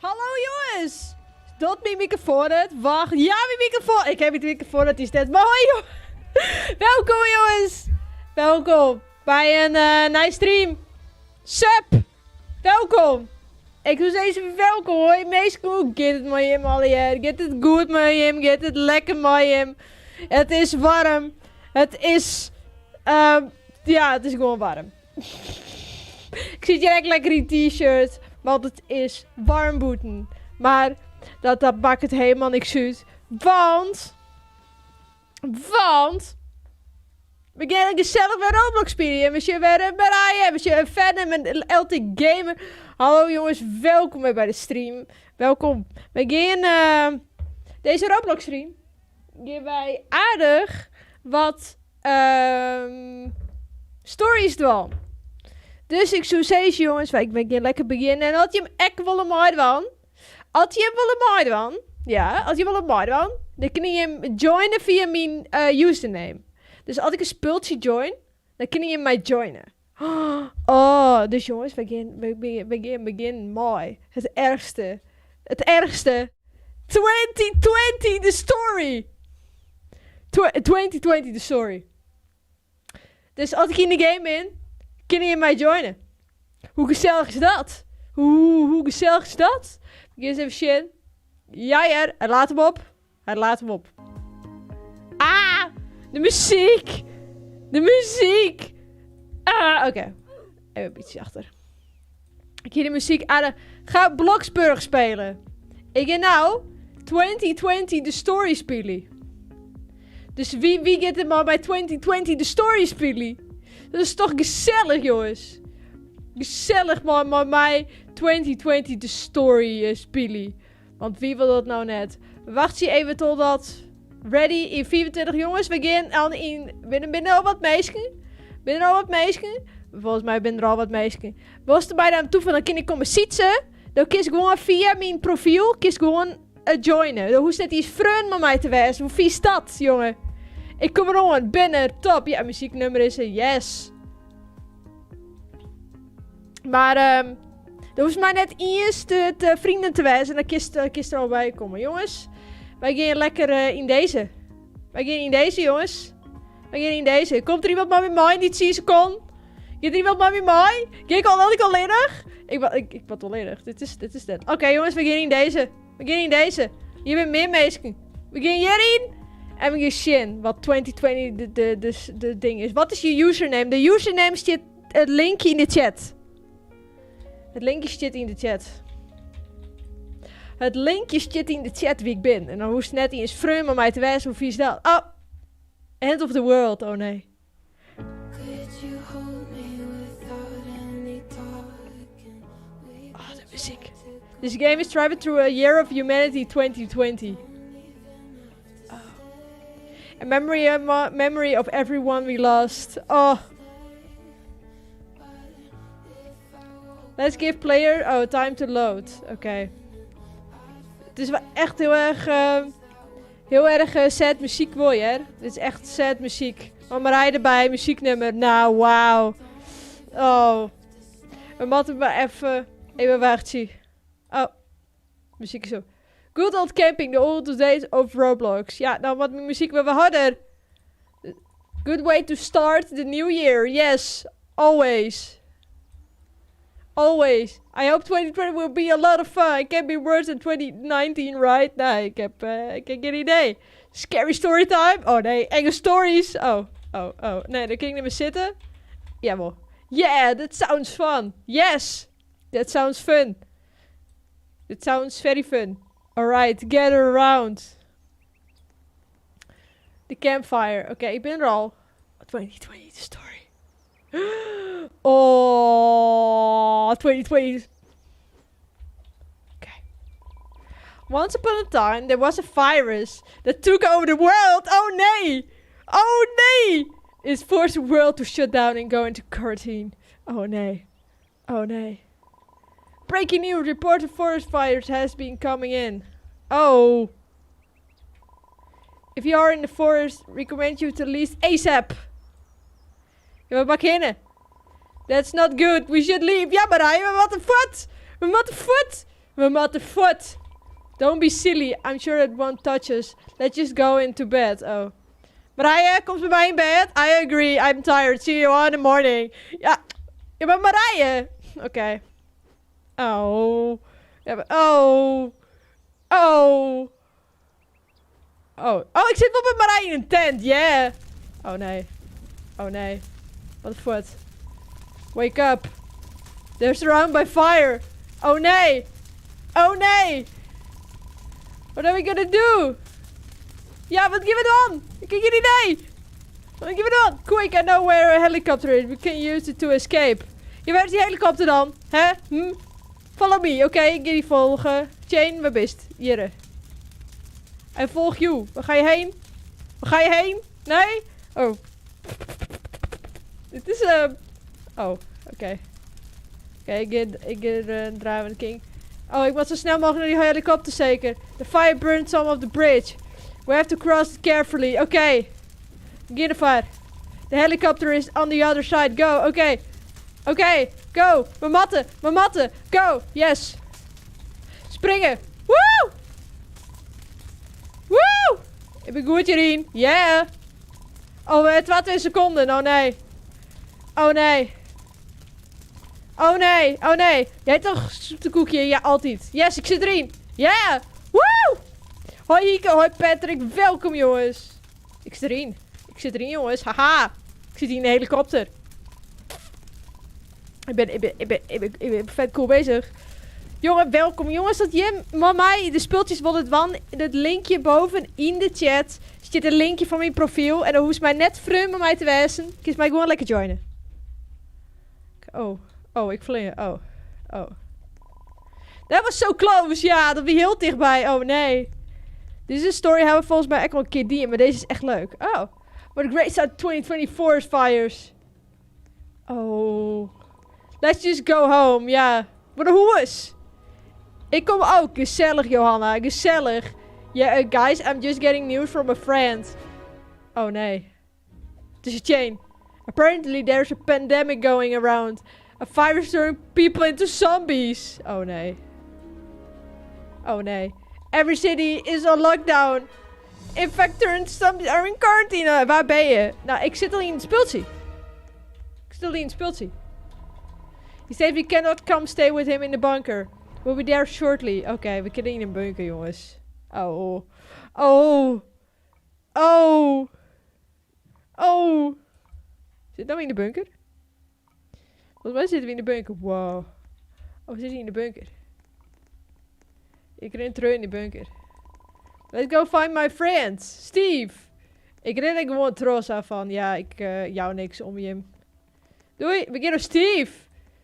Hallo jongens! Dat mijn microfoon het. Wacht. Ja, mijn microfoon. Ik heb mijn microfoon. Het is net. Maar hoi jongens. Welkom jongens. Welkom bij een nice stream. Sup. Welkom. Ik doe deze welkom hoor. Meest goed. Get het maar hem alweer. Get het goed maar hem. Get het lekker maar hem. Het is warm. Het is... ja, het is gewoon warm. Ik zit hier echt lekker in t-shirt. Want het is warm boeten. Maar dat maakt het helemaal niks uit. Want... we gaan gezellig bij Roblox spelen. We zijn weer bij Ryan. We zijn verder met LT Gamer. Hallo jongens, welkom bij de stream. Welkom. We gaan deze Roblox stream. Gaan wij aardig wat stories doen. Dus ik zou zeggen jongens, ik ben lekker beginnen. En had je hem echt willen maken dan? Als je hem willen maken dan? Ja, als je willen maken dan? Dan kun je hem joinen via mijn username. Dus als ik een speeltje join, dan kun je mij joinen. Oh, dus jongens, we beginnen mooi. Het ergste. 2020 the story. 2020 the story. Dus als ik in de game ben, kun je mij joinen. Hoe gezellig is dat? Hoe gezellig is dat? Ik eens even shit. Ja, hij laat hem op. Ah! De muziek! Ah, oké. Even een beetje achter. Ik hier de muziek aan. Ga Bloxburg spelen. Ik ga nou 2020 de story spelen. Dus wie gaat er maar bij 2020 de story spelen? Dat is toch gezellig, jongens. Gezellig maar met mij 2020 de story spelen. Want wie wil dat nou net? Wacht je even totdat... Ready in 24 jongens. We gaan aan in... Binnen al wat meisjes. Volgens mij binnen er al wat meisjes. Was er bij hem toe van dan kan ik komen zitten. Dan kies ik gewoon via mijn profiel. Kies gewoon joinen. Dan hoeft het iets vreun met mij te wezen. Hoe vies dat, jongen? Ik kom er gewoon binnen. Top. Ja, muzieknummer is er. Yes. Maar dan hoeft mij net eerst de vrienden te wijzen. En dan kiest er al bij komen. Jongens. Wij gaan lekker in deze. Jongens. Wij gaan in deze. Komt er iemand maar met mij? Niet 10 seconden. Gaat er iemand maar met mij? Kijk al, ik volledig? Ik ben volledig. Dit is dit. Oké, jongens, we gaan in deze. Hier bent meer mensen. We gaan hierin. En we gaan zien wat 2020 de ding is. Wat is je username? De username staat het linkje in de chat. Het linkje staat in de chat wie ik ben. En dan hoeft net eens vreun met mij te wijzen hoe vies dat. Oh! End of the world. Oh nee. Oh, de muziek. This game is traveled through a year of humanity 2020. A memory of everyone we lost. Oh. Let's give player... Oh, time to load. Oké. Het is wel echt heel erg... heel erg sad muziek wil je, hè? Dit is echt sad muziek. Oh, Marij erbij, muzieknummer. Nou, wauw. Oh. We moeten maar even... Even wachten. Oh. Muziek is zo. Good old camping, the old days of Roblox. Ja, nou, wat muziek willen we harder. Good way to start the new year. Yes. Always. Always. I hope 2020 will be a lot of fun. It can be worse than 2019, right? Nee, ik heb geen idee. Scary story time? Oh nee, enge stories. Oh. Nee, dan kan ik niet meer zitten. Jawel. Yeah, that sounds fun. Yes. That sounds fun. That sounds very fun. Alright, gather around. The campfire. Oké, ik ben er al. 2020, the story. Oh, 2020. Okay. Once upon a time, there was a virus that took over the world. Oh, nee. Oh, nee. It forced the world to shut down and go into quarantine. Oh, nee. Oh, nee. Breaking news, reported forest fires has been coming in. Oh. If you are in the forest, recommend you to leave ASAP. We beginnen. That's not good. We should leave. Ja, maar we moeten voet. We moeten voet. We moeten voet. Don't be silly. I'm sure it won't touch us. Let's just go into bed. Oh. Marije, komt bij mij in bed? I agree. I'm tired. See you on in the morning. Ja. Ja, maar Marije. Oké. Oh. Ja, maar, oh. Oh. Oh. Oh, ik zit wel met Marije in een tent. Yeah. Oh, nee. Oh, nee. Wat voet. Wake up. They're surrounded by fire. Oh, nee. Oh, nee. What are we gonna do? Ja, wat give it on? Ik heb geen idee. What give it on? Quick, I know where a helicopter is. We can use it to escape. Ja, waar is die helikopter dan? Hè? Follow me. Oké, ik ga die volgen. Chain, waar bist? Hier. En volg you. Waar ga je heen? Waar ga je heen? Nee? Oh. Dit is oh, oké. Oké, ik ga draaien de king. Oh, ik moet zo snel mogelijk naar die helikopter zeker. The fire burned some of the bridge. We have to cross it carefully. Oké. Begin the fire. The helicopter is on the other side. Go. Oké. Oké. Go. We matten. Go. Yes. Springen. Woo! Woo! Ik ben goed hierin. Yeah. Oh, 2 seconden. Oh nee. Oh nee. Oh nee. Oh nee. Jij toch zoetekoekje? Ja, altijd. Yes, ik zit erin. Yeah. Woo! Hoi Ike, hoi Patrick. Welkom jongens. Ik zit erin. Ik zit erin jongens. Haha. Ik zit hier in de helikopter. Ik ben vet cool bezig. Jongen, welkom. Jongens, dat Jim, mama, de speeltjes wil het wan. Het linkje boven in de chat. Zit een linkje van mijn profiel. En dan hoeft mij net vreemd om mij te wijzen. Kies mij gewoon lekker joinen. Oh. Oh, ik vlieg. Oh. Oh. Dat was zo close. Ja, dat was heel dichtbij. Oh, nee. Deze story hebben we volgens mij echt wel een keer die. Maar deze is echt leuk. Oh. What a great start 2020 forest fires. Oh. Let's just go home. Ja. Wat een hoes. Ik kom ook. Gezellig, Johanna. Gezellig. Yeah, guys, I'm just getting news from a friend. Oh, nee. Het is een chain. Apparently there's a pandemic going around. A virus turning people into zombies. Oh, nee. Oh, nee. Every city is on lockdown. In fact, zombies are in quarantine. Waar ben je? Nou, ik zit al in het speeltje. He said we cannot come stay with him in the bunker. We'll be there shortly. Oké, we kunnen in een bunker, jongens. Oh. Oh. Oh. Oh. Zit nou in de bunker? Volgens mij zitten we in de bunker. Wow. Oh, we zitten in de bunker. Ik ren terug in de bunker. Let's go find my friends. Steve. Ik ren er gewoon trots af van. Ja, ik jou niks om je. Doei. We gaan naar Steve.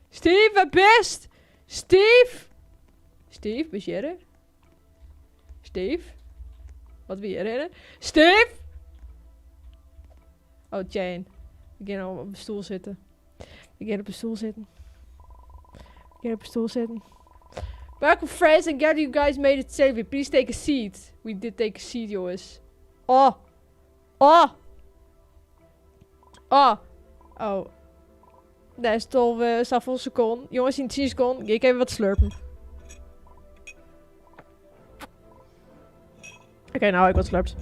Steve, wat best? Steve? Steve, ben je er? Steve? Wat wil je rennen? Steve? Oh, Jane. Ik ga op een stoel zitten. Keer op een stoel zitten. Welcome friends and glad you guys made it safely. Please take a seat. We did take a seat, jongens. Oh. Oh. Oh. Oh. Daar is toch Safon seconde. Jongens, in 10 seconden. Ik even wat slurpen. Oké, nou ik wat slurpt.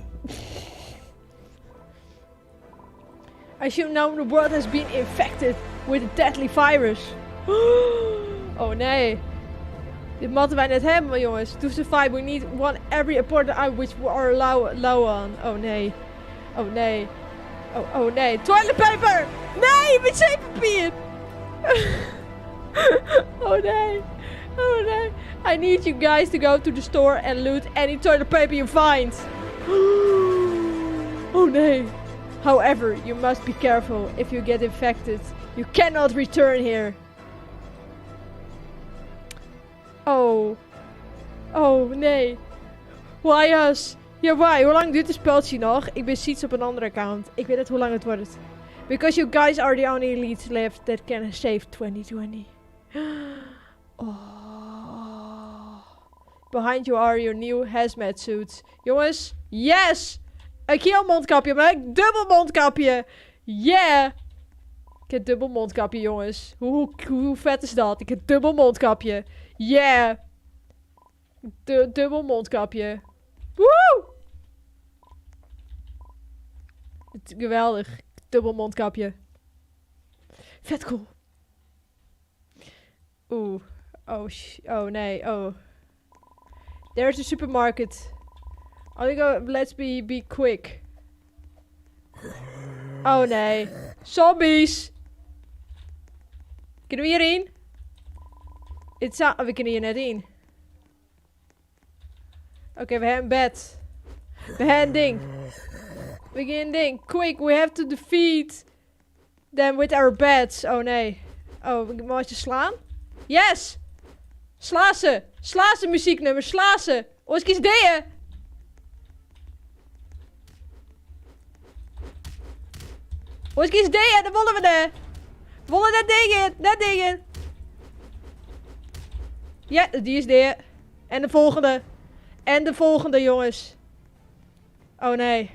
I should know the world has been infected with a deadly virus. Oh nee. Dit moeten wij net hebben, jongens. To survive, we need one every important item which we are low on. Oh nee. Oh nee. Oh nee. Toilet paper! Nee, wc-papier! Oh nee. Oh nee. I need you guys to go to the store and loot any toilet paper you find. Oh nee. However, you must be careful. If you get infected, you cannot return here. Oh. Oh, nee. Why us? Ja, why? Hoe lang duurt het speltje nog? Ik ben Seeds op een andere account. Ik weet het hoe lang het wordt. Because you guys are the only elites left that can save 2020. Oh. Behind you are your new hazmat suits. Jongens, yes! Ik heb een mondkapje, maar ik dubbel mondkapje. Yeah! Ik heb dubbel mondkapje, jongens. Hoe vet is dat? Ik heb dubbel mondkapje. Yeah! Dubbel mondkapje. Woe! Geweldig. Dubbel mondkapje. Vet cool. Oeh. Oh nee. Oh. There's a supermarket. Let's be quick. Oh nee. Zombies. Kunnen we hierin? We kunnen hier net in. Oké, we hebben een bed. We hebben een ding. We hebben een ding. Quick, we have to defeat them with our beds. Oh nee. Oh, moet je slaan? Yes! Sla ze! Sla ze, muzieknummer. Sla ze! Ons kies ideeën! Ons kies ideeën, dan wollen we de. We wollen dat dingen. Ja, die is de. En de volgende. En de volgende, jongens. Oh nee.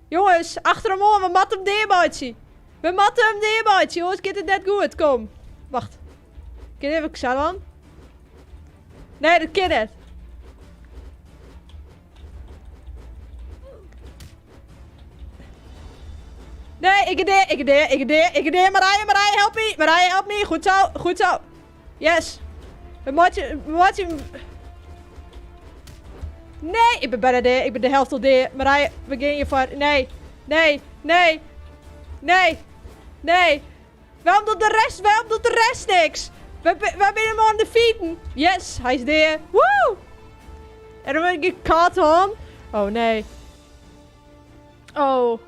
Jongens, achter hem om. We matten hem neer, We matten hem neer, jongens. Get het net goed. Kom. Wacht. Kan je even Xalan? Nee, dat kan het. Nee, ik deed. Marije, help me. Marije, help me. Goed zo. Yes. We moeten... Nee, ik ben bijna deed. Ik ben de helft al deed. Marije, we gaan je voor... Nee. Waarom doet de rest niks? We zijn hem aan de fietsen. Yes, hij is deed. Woo! En dan moet ik kat on. Oh nee. Oh.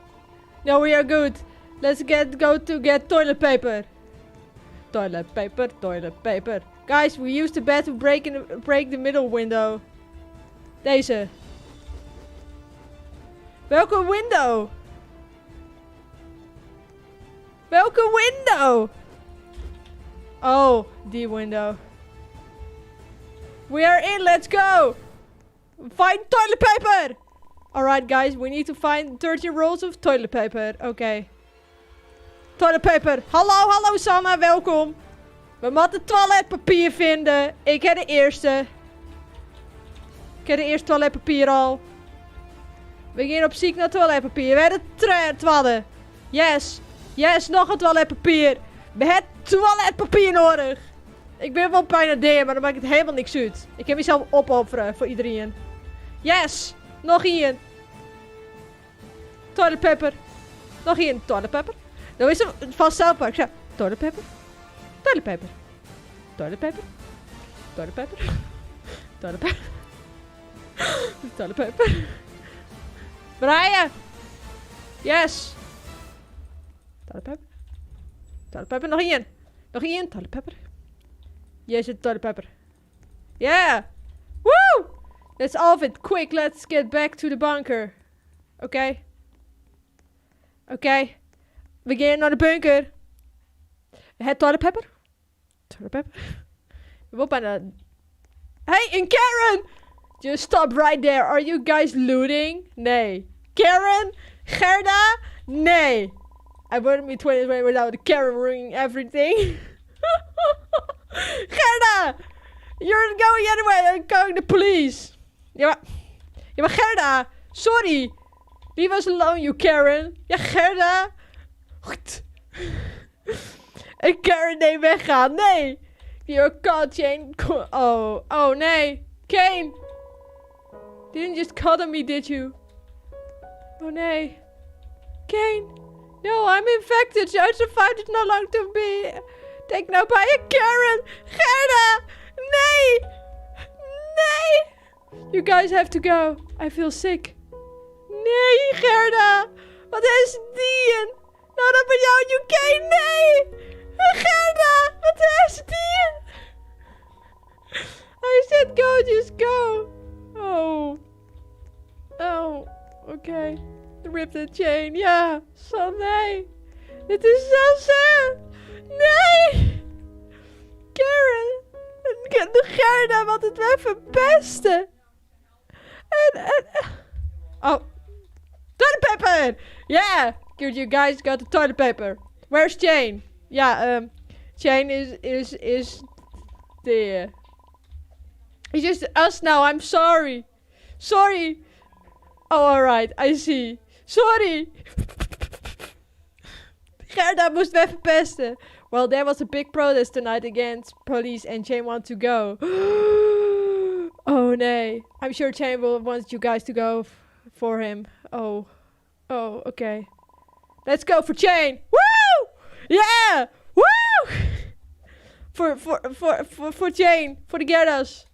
No, we are good. Let's go to get toilet paper. Toilet paper. Guys, we used the bed to break the middle window. Deze. Welke window? Oh, die window. We are in, let's go! Find toilet paper! Alright guys, we need to find 13 rolls of toilet paper. Oké. Toilet paper. Hallo Sanne, welkom. We moeten toiletpapier vinden. Ik heb de eerste. Ik heb de eerste toiletpapier al. We gaan op zoek naar toiletpapier. We hebben de twadde. Yes, nog een toiletpapier. We hebben toiletpapier nodig. Ik ben wel bijna deer, maar dan maakt het helemaal niks uit. Ik heb mezelf opofferen voor iedereen. Yes, nog één. Toilet paper. Nog één toilet paper. Dat is van South Park. Ja. Toilet paper. Toilet paper. Toilet paper. Toilet paper. Toilet paper. Toilet paper. Brian. Yes. Toilet paper. Toilet paper. Nog één. Toilet paper. Yes, toilet paper. Yeah. Woo! That's all of it. Quick, let's get back to the bunker. Oké. We gaan naar de bunker. Het toilet paper. toiletpaper. Wat bijna... Hey, in Karen! Just stop right there. Are you guys looting? Nee. Karen? Gerda? Nee. I wouldn't be 2020 without Karen ruining everything. Gerda! You're going anyway. I'm calling the police. Ja, maar Gerda. Sorry. Leave us alone, you Karen. Ja, Gerda. Goed. En Karen, nee, weggaan. Nee. You're caught, Jane. Oh, nee. Kane. Didn't just cut on me, did you? Oh, nee. Kane. No, I'm infected. I survived it not long to be taken out by a Karen. Gerda. Nee. Nee. You guys have to go. I feel sick. Nee, Gerda. Wat is die? Nou, dat ben jou in UK. Nee. Gerda. Wat is die? I said go, just go. Oh, oké. Rip the chain, ja. Zo, nee. Dit is zo sad. Nee. Karen. De Gerda, wat het wij verpesten. Oh. Toilet paper! Yeah! Good, you guys got the toilet paper. Where's Jane? Yeah, Jane is there. It's just us now, I'm sorry. Sorry. Oh, alright, I see. Sorry. Gerda moest wij verpesten. Well, there was a big protest tonight against police and Jane want to go. Oh, nee. I'm sure Jane will want you guys to go for him. Oh, okay. Let's go for Jane. Woo! Yeah! Woo! For Jane. For the Gerdas.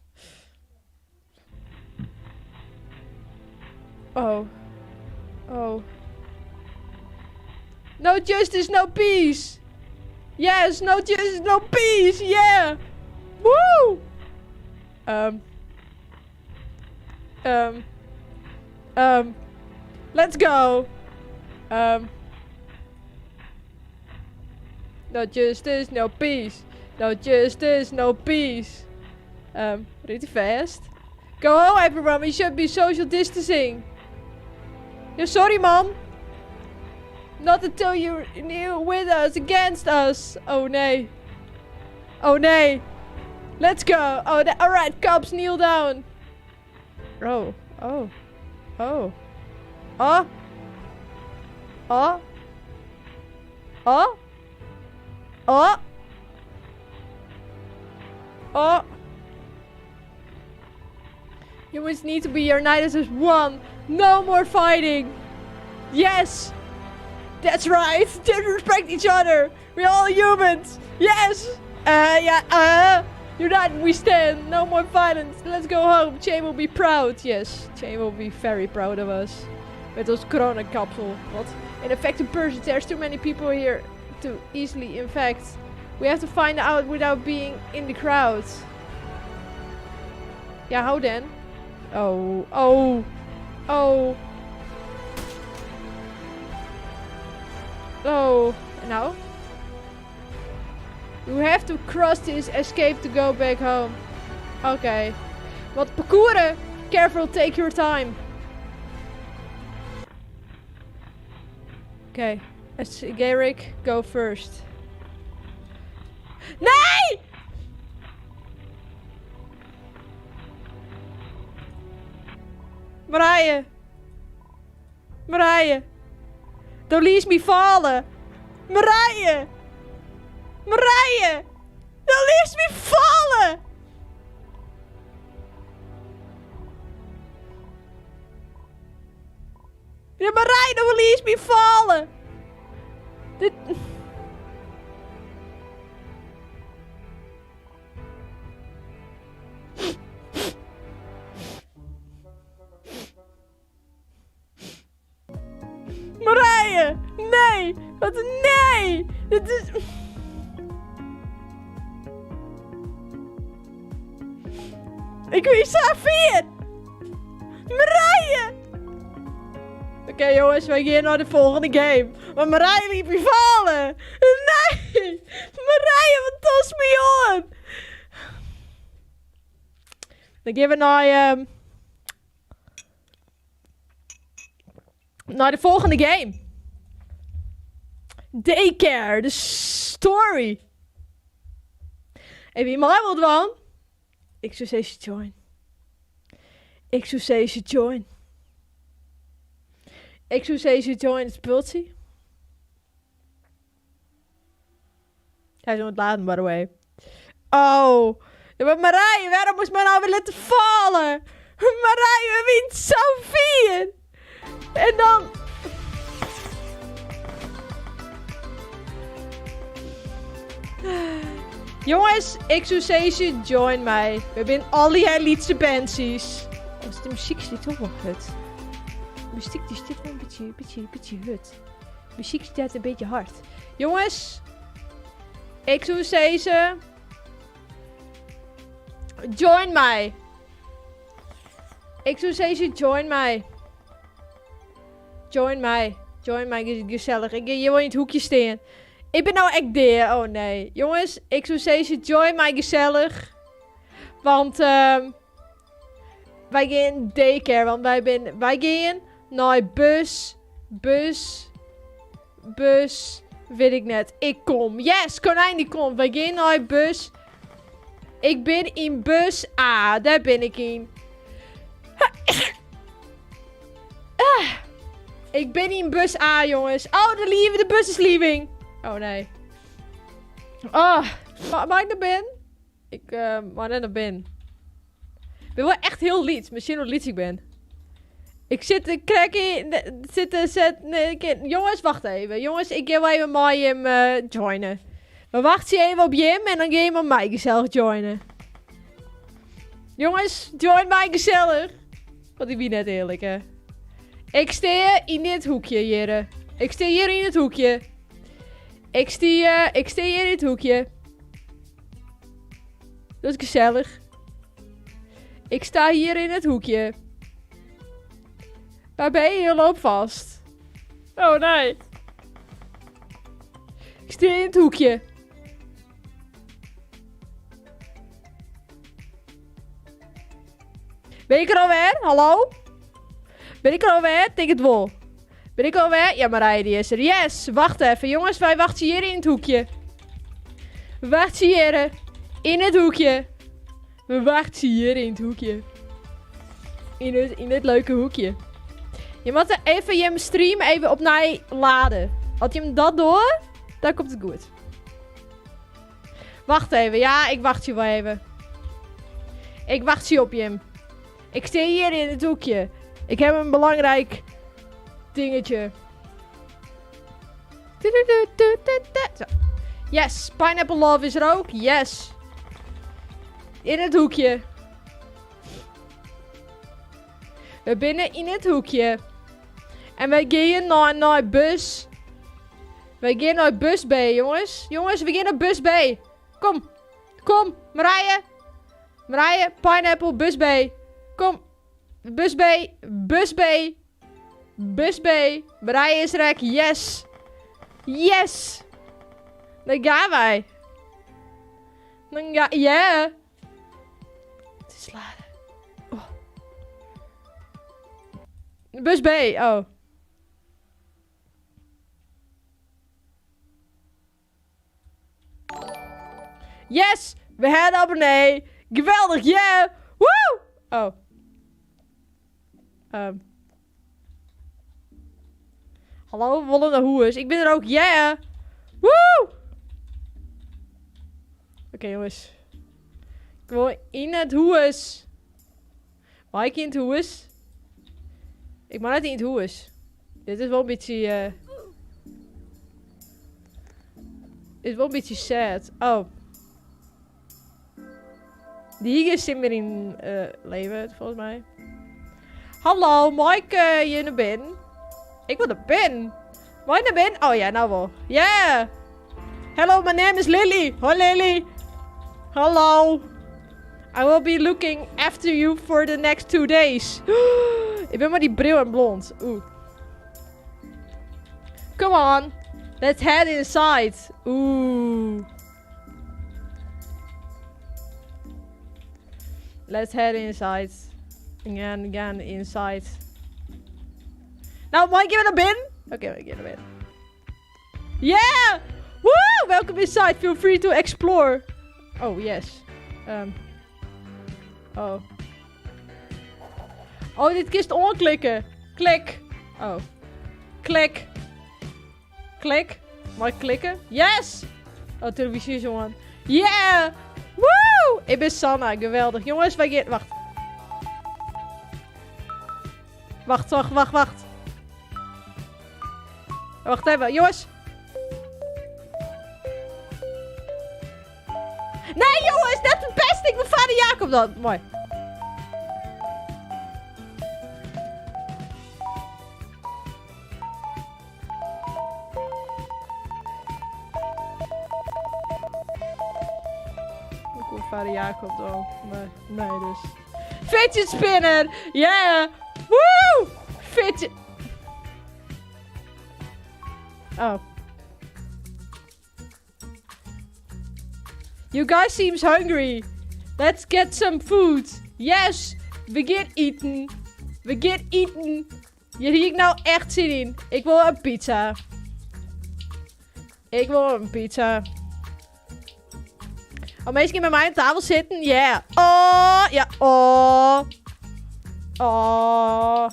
Oh. No justice, no peace. Yes, no justice, no peace. Yeah. Woo! Let's go. No justice, no peace. No justice, no peace. Pretty fast. Go home, everyone. We should be social distancing. Yeah, sorry, Mom. Not until you're with us, against us. Oh, nee. Oh, nee. Let's go. Oh, alright, cops, kneel down. Oh. Humans need to be united as one. No more fighting. Yes. That's right. Respect each other. We're all humans. Yes. United we stand. No more violence. Let's go home. Jane will be proud. Yes. Jane will be very proud of us. Met ons coronakapsel. What? An infected person. There's too many people here to easily infect. We have to find out without being in the crowd. Yeah, how then? Oh. Now? You have to cross this escape to go back home. Okay. Wat parcouren? Careful, take your time. Okay. Garrick, go first. Nee! Marije. Don't leave me fallen. Marije. Don't leave me fallen. Ja, Marije, don't leave me fallen. Marije! Nee! Wat een nee! Dit is... Ik wil je Safir! Marije! Oké, jongens, wij gaan naar de volgende game. Maar Marije liet me vallen! Nee! Marije, wat tost me on! Dan gaan we naar de volgende game. Daycare, de story. En wie mij wilt doen, ik zou zeggen join. Ik zou zeggen join. Ik zou zeggen join het speeltje. Hij is aan het laden, by the way. Oh. Ja, maar Marije, waarom moest mij nou weer laten vallen? Marije, we wint zo vier. En dan... Jongens, ik zou zeggen, join mij. We zijn al die liedse bandjes. Als de muziek zit toch wel hut. De muziek die zit wel een beetje hut. De muziek staat een beetje hard. Jongens, ik zou zeggen, join mij. Ik zou zeggen, join mij. Join mij. Join mij, gezellig. Ik ga hier wel in het hoekje staan. Ik ben nou echt deer. Oh nee. Jongens, ik zou zeggen, join mij gezellig. Want wij gaan daycare. Want wij gaan naar bus. Weet ik net. Ik kom. Yes, konijn die komt. Wij gaan naar bus. Ik ben in bus A. Daar ben ik in. Ik ben in bus A, jongens. Oh, de bus is leaving. Oh, nee. Oh, waar ik naar ben? Waar ik naar ben? Ik ben wel echt heel lied. Misschien hoe lied ik ben. Ik zit te cracken. Jongens, wacht even. Jongens, ik ga wel even met hem joinen. We wachten even op Jim en dan ga je met mij gezellig joinen. Jongens, join mij gezellig. Want ik ben net eerlijk, hè. Ik sta in dit hoekje, heren. Ik sta hier in het hoekje. Ik sta hier in het hoekje. Dat is gezellig. Ik sta hier in het hoekje. Waar ben je? Je loopt vast. Oh nee. Ik sta in het hoekje. Ben ik er alweer? Hallo? Ben ik er alweer? Denk het wel. Ben ik alweer? Ja, Marije die is er. Yes! Wacht even. Jongens, wij wachten hier in het hoekje. We wachten hier in het hoekje. We wachten hier in het hoekje. In het leuke hoekje. Je moet even je stream even opnieuw laden. Als je hem dat door, dan komt het goed. Wacht even. Ja, ik wacht je wel even. Ik wacht je op je. Ik sta hier in het hoekje. Ik heb een belangrijk dingetje. Zo. Yes, Pineapple Love is er ook. Yes. In het hoekje. We binnen in het hoekje. En wij gaan naar bus. Wij gaan naar bus B, jongens. Jongens, we gaan naar bus B. Kom. Kom, Marije. Marije, Pineapple, bus B. Kom. Bus B. Bus B. Bus B. Marije is rek. Yes. Yes. Dan gaan wij. Dan gaan... Yeah. Het is laden. Oh. Bus B. Oh. Yes. We hebben abonnee. Geweldig. Yeah. Woo. Oh. Hallo, Wollende Hoes. Ik ben er ook. Yeah. Woo. Oké, jongens. Ik wil in het hoes. Mag ik in het hoes? Ik mag net in het hoes. Dit is wel een beetje... Dit is wel een beetje sad. Oh. Die is zit meer in leven, volgens mij. Hallo, Mike, je naar binnen? Ik wil naar binnen. Mag je naar binnen? Oh ja, nou wel. Yeah. Hello, my name is Lily. Hoi Lily. Hello. I will be looking after you for the next 2 days. Ik ben maar die bril en blond. Oeh. Come on. Let's head inside. Oeh. Let's head inside. Again, inside. Nou, mag ik hier naar binnen? Oké, mag ik hier naar binnen. Yeah! Woo! Welcome inside. Feel free to explore. Oh, yes. Oh. Oh, dit kist onklikken. Klik. Oh. Klik. Klik. Mag ik klikken? Yes! Oh, televisie is on. Yeah! Woo! Ik ben Sanna. Geweldig. Jongens, wij gaan... Wacht. Wacht even. Jongens. Nee, jongens. Net verpest ik mijn vader Jacob dan. Mooi. Vader Jacob dan. Nee, dus. Fidget spinner! Yeah! Woo! Fidget... Oh. You guys seems hungry. Let's get some food. Yes! We get eaten. We get eaten. Hier zie ik nou echt zin in. Ik wil een pizza. Ik wil een pizza. Oh, mensen met mij aan tafel zitten. Yeah. Oh, ja. Oh. Oh.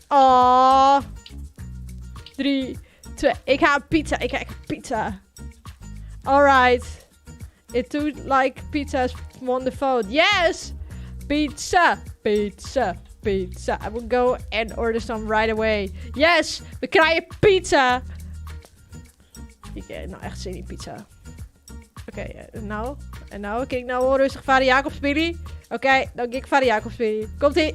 Oh. 3, 2. Ik ga een pizza. Ik ga een pizza. Alright. It took like pizza's on the phone. Yes. Pizza. Pizza. Pizza. I will go and order some right away. Yes. We krijgen pizza. Ik heb nou echt zin in pizza. Oké, nou. En nou, kan ik nou wel rustig vader Jacob spelen? Oké, dan ga ik vader Jacob spelen. Komt-ie.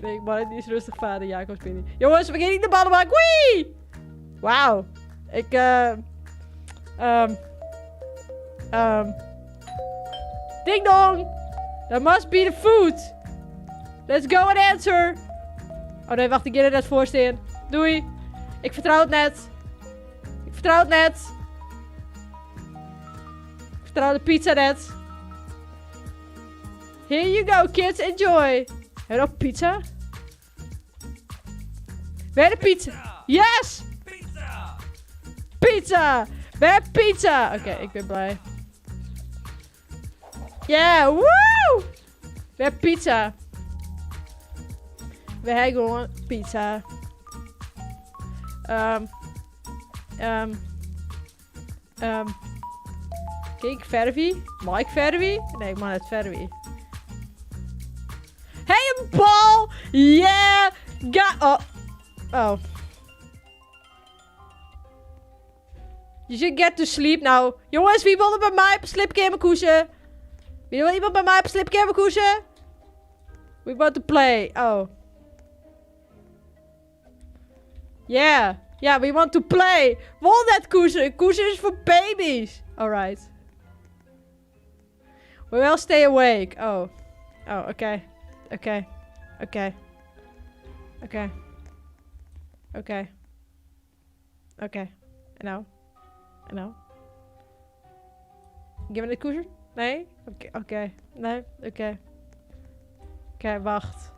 Nee, ik mag het niet rustig vader Jacob spelen. Jongens, we gaan niet de ballen maken. Wee! Wauw. Ik, Ding dong! That must be the food. Let's go and answer. Oh nee, wacht, ik ga er net voor staan. Doei. Ik vertrouw het net. Ik vertrouw het net. Ik vertrouw de pizza net. Here you go, kids. Enjoy. Heb je nog pizza? Waar de pizza? Yes! Pizza! Pizza! Waar pizza? Oké, ik ben blij. Yeah, woo! We hebben pizza. We hebben gewoon pizza. Kijk, verwie. Mag ik verwie? Nee, ik mag net verwie. Hey, een bal! Yeah! Oh. Oh. You should get to sleep now. Jongens, wie wil er bij mij op een slipkamer koersen? Wie wil iemand bij mij op een slipkamer koersen? We want to play. Oh. Yeah. Yeah, we want to play. Wil net koersen. Koersen is voor baby's. Alright. We will stay awake. Oh. Oh, oké. Oké. Oké. Oké. Oké. Oké. En nou? En nou? Give me de koersen? Nee? Oké. Nee? Oké. Oké, wacht.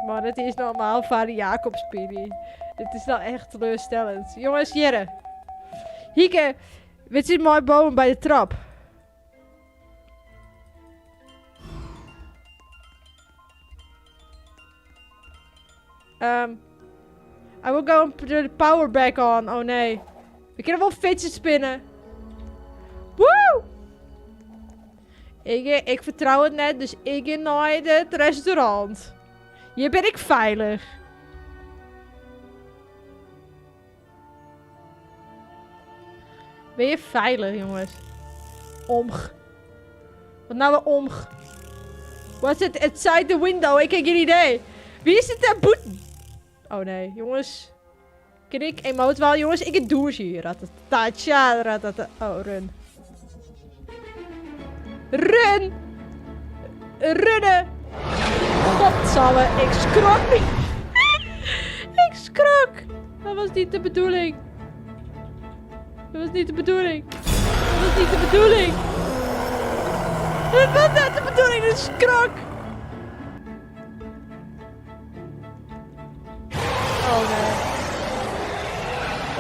Maar dit is normaal vader Jacob spelen. Dit is nou echt teleurstellend. Jongens, Jere. Hieke, we zitten mooi boven bij de trap. I will go and put the power back on. Oh nee. We kunnen wel fidget spinnen. Woe! Ik vertrouw het net, dus ik ga naar het restaurant. Hier ben ik veilig. Ben je veilig, jongens? Omg. Wat nou weer omg? What's it outside the window? Ik heb geen idee. Wie is het daar boeten? Oh nee, jongens. Ken ik emote wel? Jongens, ik het douche hier. Ratatatja, ratata. Oh, run. Run! Runnen. Godsamme, ik schrok niet. Ik schrok. Dat was niet de bedoeling. Dat was niet de bedoeling. Dat was niet de bedoeling. Dat was net de bedoeling, ik schrok. Oh nee.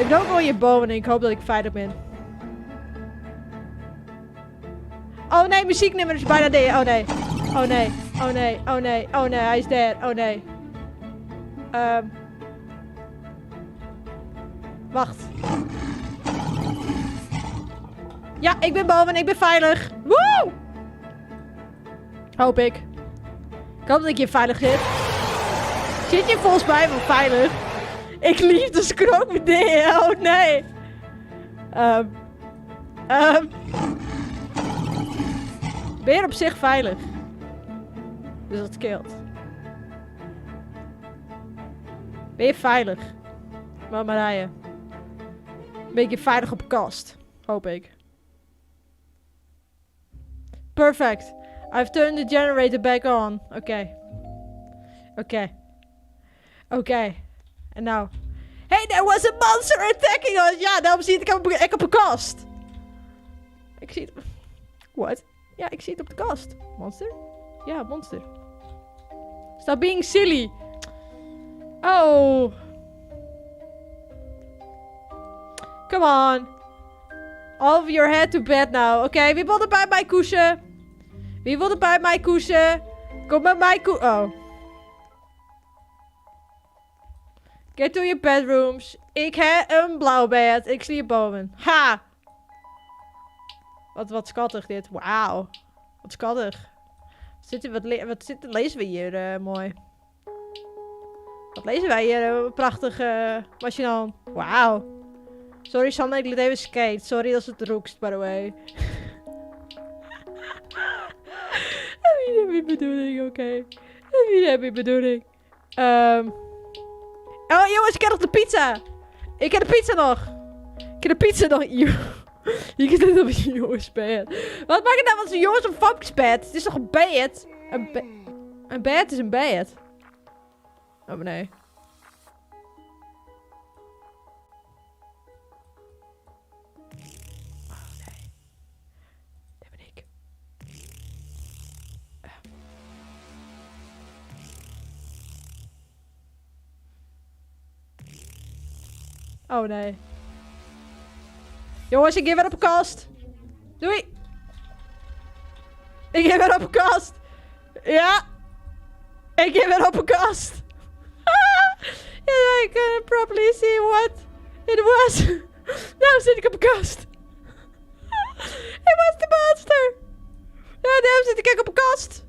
Ik ben ook wel je bomen en ik hoop dat ik veilig ben. Oh nee, muzieknummer is bijna deed. Oh nee. Oh nee. Oh nee. Oh nee. Oh nee, hij is dead. Oh nee. Wacht. Ja, ik ben boven en ik ben veilig. Woe! Hoop ik. Ik hoop dat ik hier veilig zit. Zit je volgens mij wel veilig? Ik lief de scrook met dingen. Oh nee. Ben je op zich veilig? Dus dat scheelt. Ben je veilig? Mama rijden. Ben je veilig op kast? Hoop ik. Perfect. I've turned the generator back on. Oké. Oké. Oké. En nou. Hey, there was a monster attacking us! Ja, daarom zie ik het op een kast. Ik zie het. What? Ja, ik zie het op de kast. Monster? Ja, monster. Stop being silly. Oh. Come on. All of your head to bed now. Oké, wie wil er bij mij koesen? Wie wil er bij mij koesen? Kom met mij oh. Get to your bedrooms. Ik heb een blauw bed. Ik sliep boven. Ha! Wat schattig dit. Wauw. Wat schattig. Wat lezen we hier mooi. Wat lezen wij hier? Prachtig machinaan. Wauw. Sorry Sanne, ik liet even skate. Sorry dat het roekst, by the way. Wie heb je bedoeling? Oké. Wie heb je bedoeling? Oh jongens, ik heb nog de pizza. Ik heb de pizza nog. Ik heb de pizza nog. Je kunt het op een jongensbed. Wat maakt het nou wat een jongens op vampiesbed? Het is toch een bed? Een bed is een bed. Oh nee. Oh nee. Dat ben ik. Oh nee. Jongens, ik geef weer op een kast. Doei. Ik geef weer op een kast. Ja. Ik geef weer op een kast. I couldn't properly see what it was. Nou zit ik op een kast. It was the monster. Ja, daarom zit ik op een kast.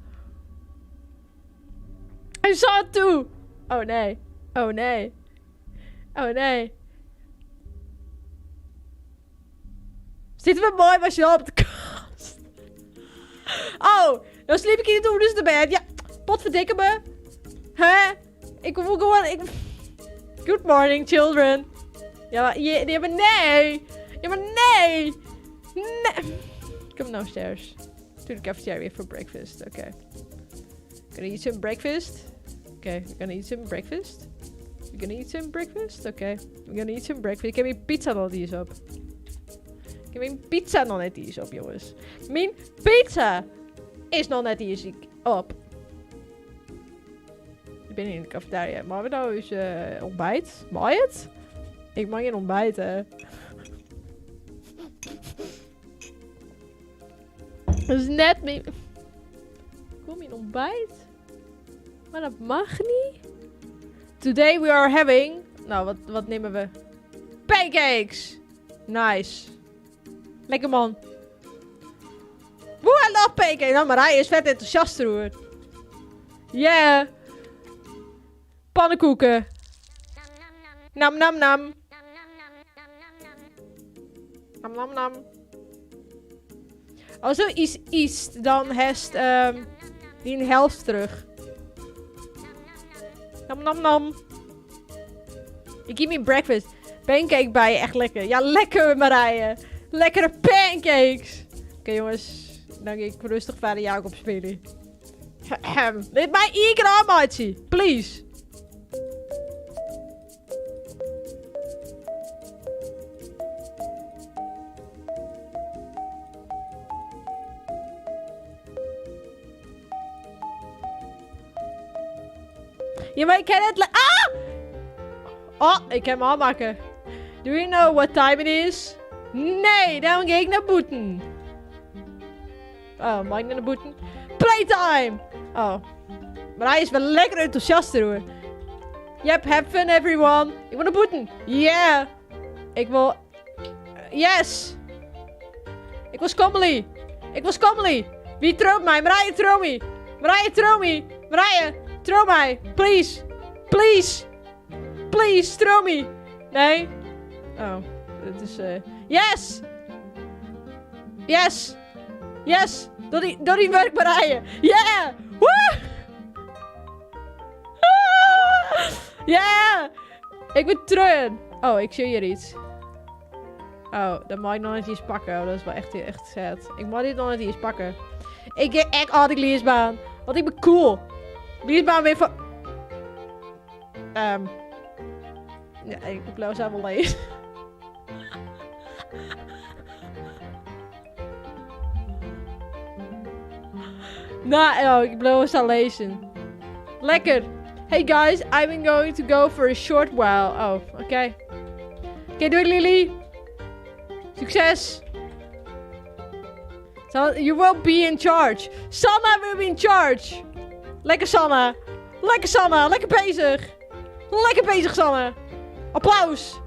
I saw it too. Oh nee. Oh nee. Oh nee. Zitten we mooi machineel op de kast. Oh, dan sliep ik in het onderste-bed. Ja, potverdikke me. Hè? Ik voel gewoon... Good morning, children. Ja, maar, maar nee. Ja, maar nee. Nee. Come downstairs. To the cafeteria for breakfast. Okay. Gonna eat some breakfast. Okay, we're gonna eat some breakfast. We're gonna eat some breakfast. Okay, we're gonna eat some breakfast. Ik heb hier pizza nog niet eens op. Ik heb mijn pizza nog net eens op, jongens. Mijn pizza is nog net eens op. Ik ben in de cafetaria. Maar we nou eens ontbijt? Mag je het? Ik mag geen ontbijt, hè. Dat is net mijn... Kom je ontbijt? Maar dat mag niet. Today we are having... Nou, wat nemen we? Pancakes! Nice. Lekker man. Woe, I love pancakes. Nou, Marije is vet enthousiast hoor. Yeah. Pannenkoeken. Nam nam nam. Nam nam nam. Als er iets is, dan heeft die een helft terug. Nam nam nam. Ik geef me breakfast. Pancake bij je, echt lekker. Ja, lekker Marije. Lekkere pancakes. Oké, jongens. Dan ga ik rustig vader Jacob spelen. Dit mij één keer aan, maatje. Please. Ja, maar ik kan het... Ah! Oh, ik kan hem aanmaken. Do you know what time it is? Nee, dan ga ik naar boeten. Oh, mag ik naar de boeten? Playtime! Oh. Maar hij is wel lekker enthousiast hoor. Yep, have fun everyone. Ik wil naar boeten. Yeah. Ik wil... Yes. Ik wil Scommely. Ik wil Scommely. Wie trouwt mij? Marije, trouw me. Marije, trouw me. Marije, trouw mij. Please. Please. Please, trouw me. Nee. Oh. Het is... Yes. Yes. Yes. Door die werk, Marije. Yeah. Woo. Yeah. Ik ben terug. Oh, ik zie hier iets. Oh, dat mag ik nog niet eens pakken. Oh, dat is wel echt sad. Ik mag dit nog niet eens pakken. Ik ga echt altijd leesbaan. Want ik ben cool. Leesbaan weer van... Ja, ik blijf zelf wel lezen. Nou, ik blijf zelf lezen. Lekker. Hey guys, I'm going to go for a short while. Oh, oké. Oké, doei Lily. Succes. You will be in charge. Sanna will be in charge. Lekker Sanna. Lekker Sanna. Lekker bezig. Lekker bezig Sanna. Applaus.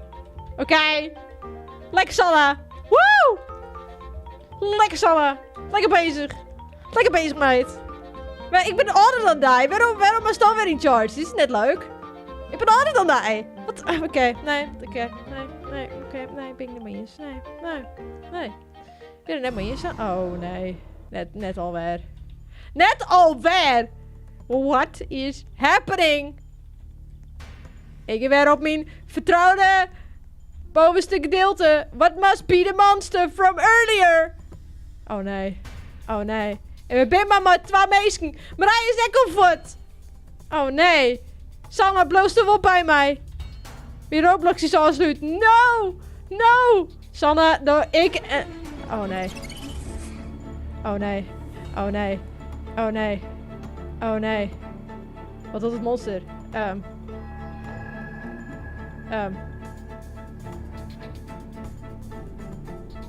Oké. Lekker Sanna. Woe. Lekker Sanna. Lekker bezig. Lekker bezig meid. Maar ik ben ouder dan die. Waarom is dan weer in charge? Dit is net leuk. Ik ben ouder dan die. Wat? Oké. Nee. Oké. Nee. Oké. Nee. Ben ik niet mee eens. Nee. Ik ben er net mee eens. Oh, nee. Net alweer. Net alweer! What is happening? Ik ben weer op mijn vertrouwde bovenste gedeelte. What must be the monster from earlier? Oh, nee. Oh, nee. En we zijn maar met twee mensen. Maar hij is echt op voet. Oh, nee. Sanna, bloost er wel bij mij. Wie Roblox is afsluit. No! No! Sanna, nou, ik... Oh, nee. Oh, nee. Oh, nee. Oh, nee. Oh, nee. Wat was het monster?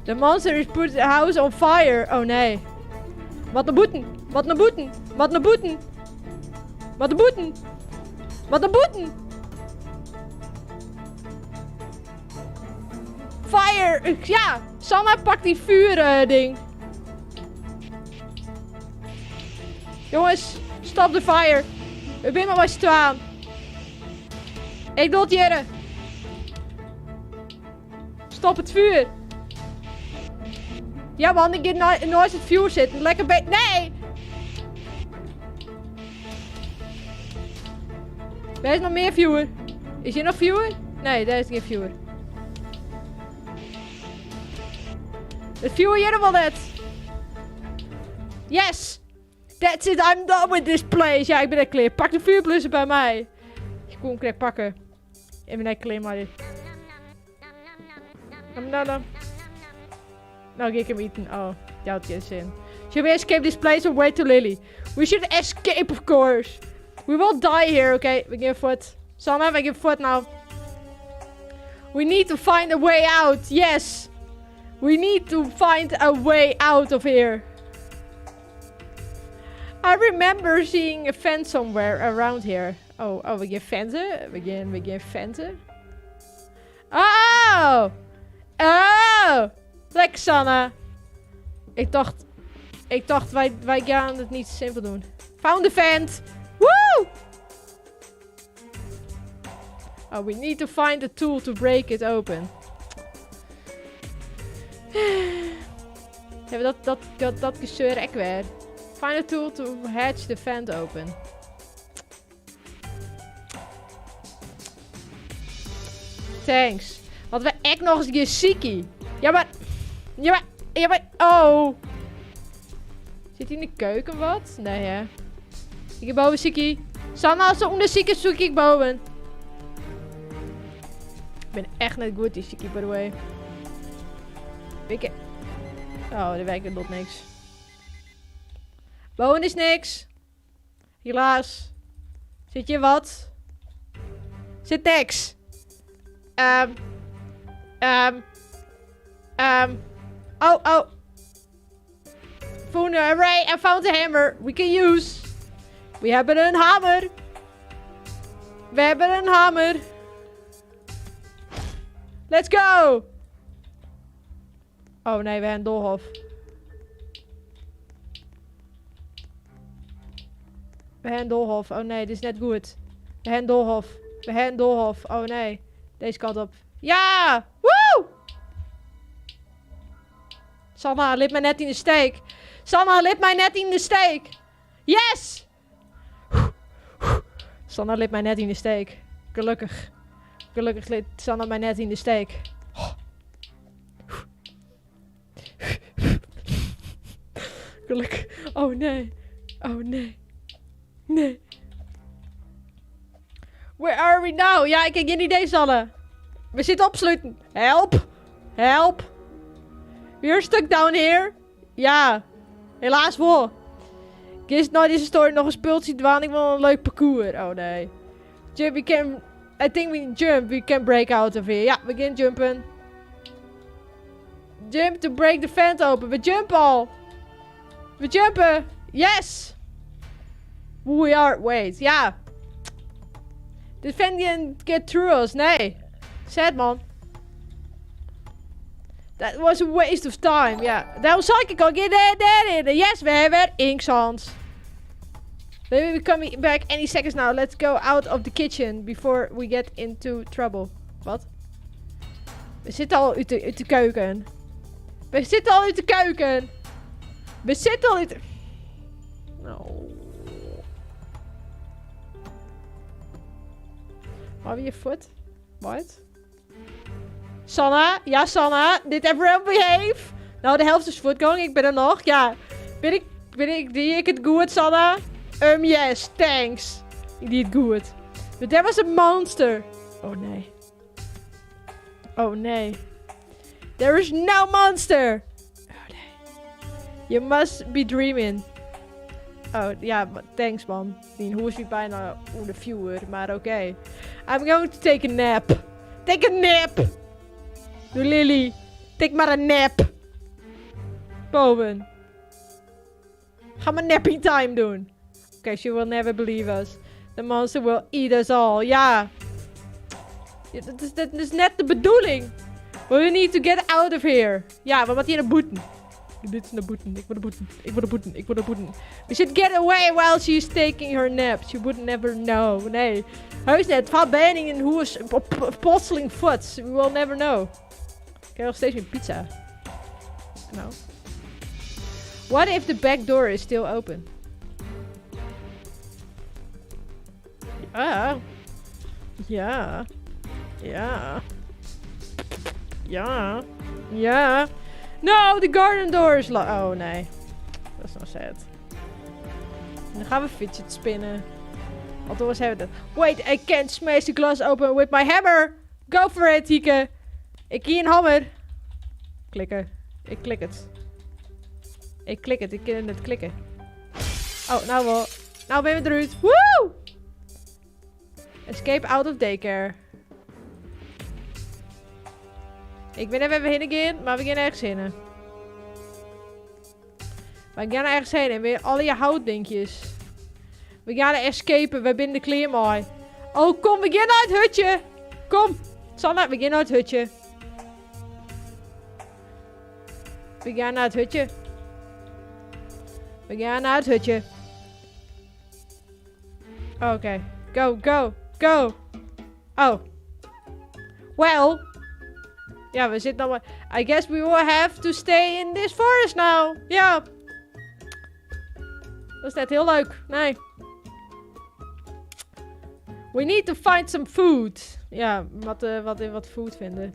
The monster is put the house on fire. Oh, nee. Wat een boeten. Wat een boeten. Wat een boeten. Wat een boeten. Wat een boeten. Fire. Ja. Sanna pakt die vuur ding. Jongens. Stop de fire. We zijn maar z'n tweeën. Ik doe het hier. Stop het vuur. Ja man, ik ga nooit het vuur zitten. Lekker nee! Waar is nog meer vuur? Is hier nog vuur? Nee, daar is geen vuur. Het vuur hier wel net. Yes! That's it, I'm done with this place. Ja, ik ben er klaar. Pak de vuurblussen bij mij. Ik kom hem pakken. Ik ben er klaar, maar. Nou, ga ik hem eten. Oh, dat had geen zin. Should we escape this place or wait to Lily? We should escape, of course. We will die here, okay? We give foot. Sanna, we give foot now. We need to find a way out. Yes. We need to find a way out of here. I remember seeing a fence somewhere around here. Oh, we give venten. We give venten. Oh! Oh! Lekker, Sanna. Ik dacht wij gaan het niet simpel doen. Found the vent. Woo! Oh, we need to find a tool to break it open. Hebben we dat gezeur ik weer. Find a tool to hatch the vent open. Thanks. Want we echt nog eens een ziekie. Ja, maar... Oh. Zit hij in de keuken wat? Nee, hè. Hier boven, Siki. Sanna, als er onder Siki zoek ik boven. Ik ben echt net goed, die Siki, by the way. Oh, er werkt nog niks. Boven is niks. Helaas. Zit je wat? Zit niks. Oh. Hooray, I found a hammer. We can use. We hebben een hamer. We hebben een hamer. Let's go. Oh nee, we hebben een doolhof. We hebben een doolhof. Oh nee, dit is net goed. We hebben een doolhof. We hebben een doolhof. Oh nee. Deze kant op. Ja! Woe! Sanna, liet mij net in de steek. Sanna, liet mij net in de steek. Yes! Sanna liet mij net in de steek. Gelukkig. Gelukkig liet Sanna mij net in de steek. Gelukkig. Oh nee. Oh nee. Nee. Where are we now? Ja, ik heb geen idee, Sanne. We zitten opsluiten. Help. Help. We're stuck down here. Ja. Helaas voor. Gisteren nooit deze story nog gespeeld ziet waan ik wel een leuk parcours. Oh nee. Jump, we can... I think we jump. We can break out of here. Ja, we gaan jumpen. Jump to break the vent open. We jumpen al. We jumpen. Yes. We are... Wait. Ja. The vent didn't get through us. Nee. Sad man. That was a waste of time. Yeah. Daarom zal ik al get that in. Yes, we hebben inkshands. Maybe we're coming back any seconds now. Let's go out of the kitchen before we get into trouble. Wat? We zitten al uit de keuken. We zitten al uit de keuken. We zitten al uit de... No. Waar je voet? Wat? Sanna? Ja, Sanna. Did everyone behave? Nou, de helft is voetgang. Ik ben er nog. Ja. Doe ik het goed, Sanna? Yes. Thanks. Ik deed het goed. But there was a monster. Oh, nee. Oh, nee. There is no monster. Oh, nee. You must be dreaming. Oh, ja. Thanks, man. Die hoes wie bijna onder de viewer. Maar oké. I'm going to take a nap. Take a nap. Doe Lily. Take maar een nap. Boven. Ga maar nappy time doen. Okay, she will never believe us. The monster will eat us all. Ja. Dat is net de bedoeling. We need to get out of here. Ja, we moeten hier naar boeten. Dit is naar boeten. Ik wil de boeten. Ik wil de boeten. Ik wil de boeten. We should get away while she's taking her nap. She would never know. Nee. Heus net. Val Benning en hoe is plotseling voet. We will never know. Ik krijg nog steeds meer pizza. Nou. What if the back door is still open? Ja. Ja. Ja. Ja. Ja. No, the garden door is oh nee. Dat is nou sad. En dan gaan we fidget spinnen. Althans hebben we dat. Wait, I can't smash the glass open with my hammer. Go for it, Hieke. Ik hier een hammer. Klikken. Ik klik het. Ik klik het. Ik kan het klikken. Oh, nou wel. Nou ben we eruit. Woo! Escape out of daycare. Ik weet niet waar we heen gaan, maar we gaan ergens heen. We gaan ergens heen en weer alle je houtdingjes. We gaan escapen, we binnen de kleermaai. Oh, kom, we gaan naar het hutje. Kom, Sanna, we gaan naar het hutje. We gaan naar het hutje. We gaan naar het hutje. Oké, go, go, go. Oh. Well. Ja, we zitten allemaal... I guess we will have to stay in this forest now. Ja. Dat is net heel leuk. Nee. We need to find some food. Ja, wat food vinden.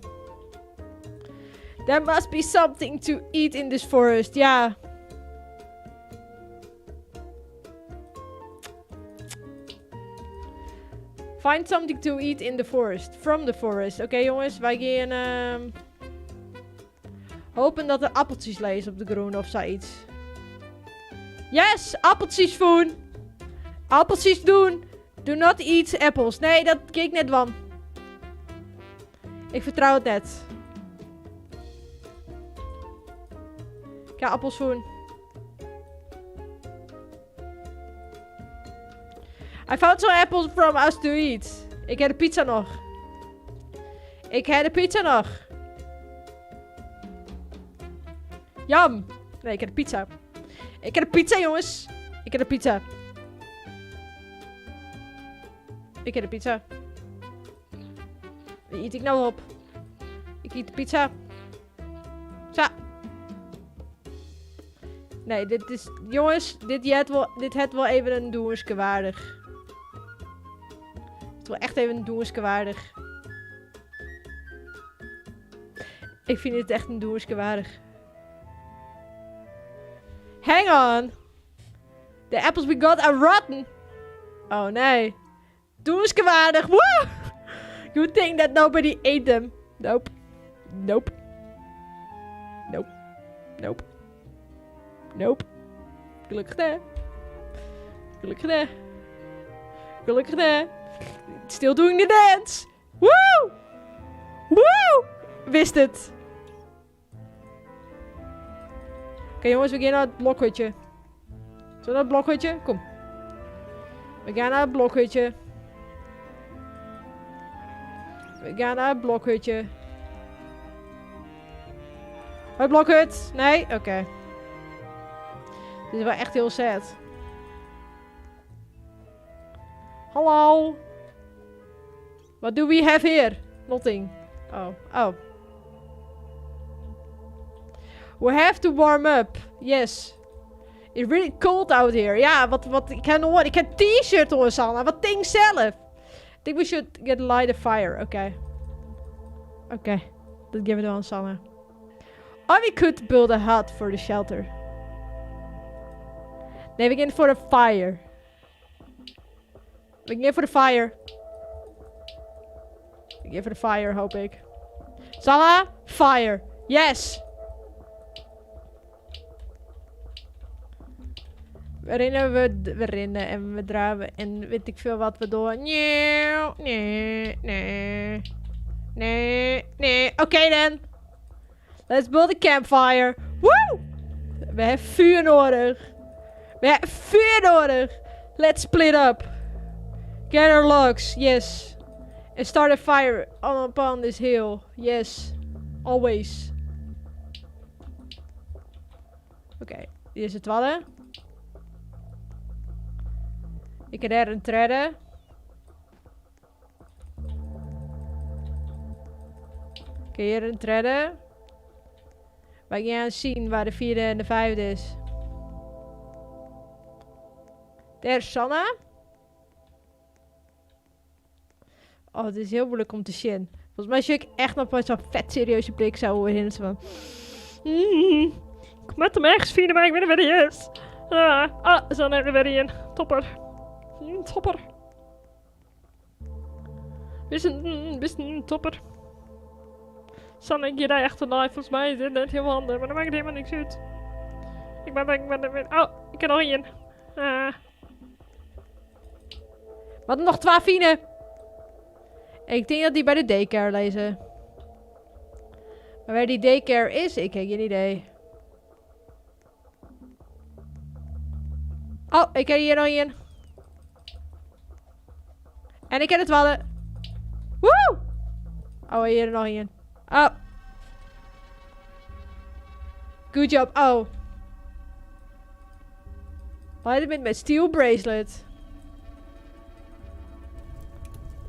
There must be something to eat in this forest. Ja. Find something to eat in the forest. From the forest. Oké, jongens, wij gaan... hopen dat er appeltjes lezen op de groen of zoiets. Yes! Appeltjes doen! Appeltjes doen! Do not eat apples. Nee, dat keek net van. Ik vertrouw het net. Ik ga appels doen. I found some apples from us to eat. Ik heb de pizza nog. Ik heb de pizza nog. Jam. Nee, ik heb de pizza. Ik heb de pizza, jongens. Ik heb de pizza. Ik heb de pizza. Wie eet ik nou op? Ik eet de pizza. Zo. Nee, dit is... Jongens, dit het wel even een doenske waardig. Het is wel echt even een doenske waardig. Ik vind dit echt een doenske waardig. Hang on. The apples we got are rotten. Oh nee. Doenske waardig. Woo! You think that nobody ate them. Nope. Nope. Nope. Nope. Nope. Gelukkig nee. Gelukkig nee. Gelukkig nee. Still doing the dance. Woo! Woo! Wist het. Oké, jongens, we gaan naar het blokhutje. Zullen we naar het blokhutje? Kom. We gaan naar het blokhutje. We gaan naar het blokhutje. Het blokhut? Nee? Oké. Dit is wel echt heel sad. Hallo? What do we have here? Nothing. Oh. Oh. We have to warm up. Yes. It's really cold out here. Ja, wat ik heb nog... Ik heb t-shirt hoor, Sanna. Wat ding zelf. I think we should light a fire. Oké. Oké. Dat geven we dan, Sanna. Or we could build a hut for the shelter. Nee, we gaan voor de fire. We gaan voor de fire. We gaan voor de fire, hoop ik. Sanna, fire. Yes. We rennen en we draven en weet ik veel wat we doen. Nee. Oké dan. Let's build a campfire. Woo! We hebben vuur nodig. We hebben vuur nodig. Let's split up. Gather logs. Yes. And start a fire upon this hill. Yes. Always. Oké. Hier is het wallen. Ik heb er een treden. Oké, hier een treden. Wij gaan zien waar de 4e en de 5e is. Daar is Sanna. Oh, het is heel moeilijk om te zien. Volgens mij zie ik echt nog wel zo'n vet serieuze blik zo in. Van. Ik moet hem ergens vinden, maar ik weet niet waar hij is. Sanna heeft er weer in. Topper. Topper. Wist een topper. Sanne, ik hier echt een live. Volgens mij is dit net heel handig, maar dan maakt het helemaal niks uit. Ik ben... Oh, ik heb nog één. Wat nog 12 fine. Ik denk dat die bij de daycare lezen. Maar waar die daycare is, ik heb geen idee. Oh, ik heb hier nog één. En ik heb het wallen. Woe! Oh, hier er nog één. Oh. Good job. Oh. Light met steel bracelet.